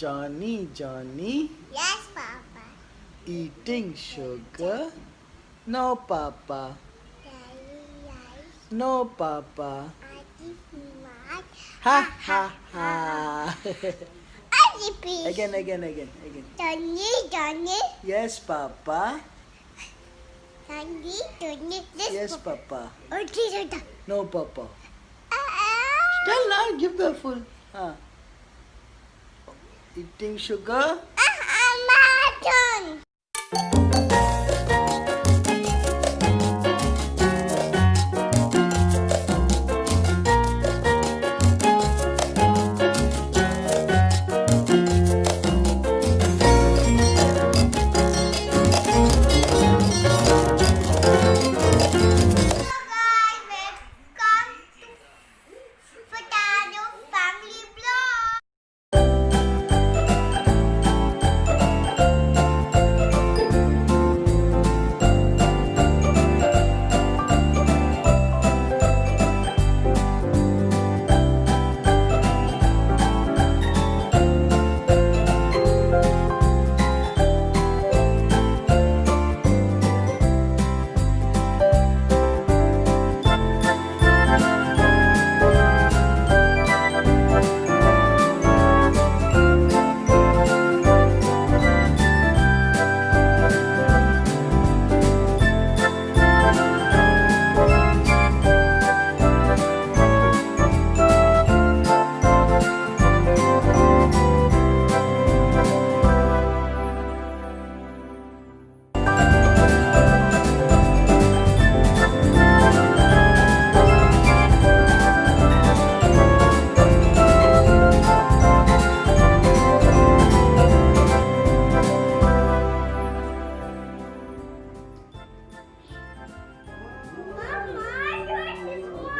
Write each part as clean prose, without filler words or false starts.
Johnny. Yes, Papa. Eating sugar. No, Papa. Yes. No, Papa. I eat much. Ha ha ha. I eat peas. Again. Johnny. Yes, Papa. Johnny. Yes, Papa. Okay, No, Papa. Tell now, give the full. Eating sugar. Marathon. Furtado family vlog.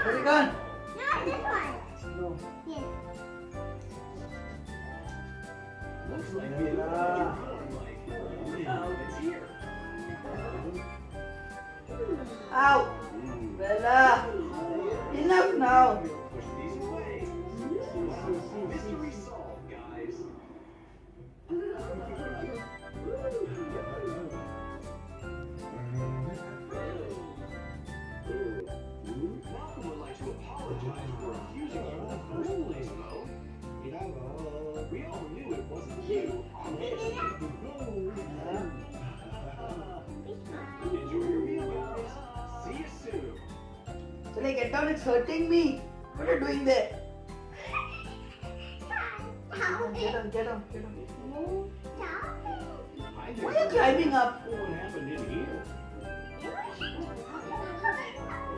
Where you gone? No, this one. No. Yes. Looks like Bella. it's here. Ow! Bella! Enough now! Push these away. Mystery solved, guys. Malcolm would like to apologize for accusing you in the first place, Mo. We all knew it wasn't you. Enjoy your meal, guys. See you soon. Shall I get down? It's hurting me. What are you doing there? Get down. Why are you climbing up? What happened in here?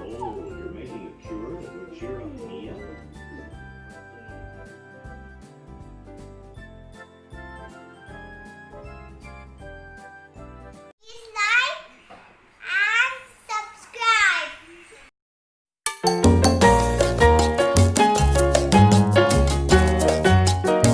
Oh, you're making a cure that would cheer up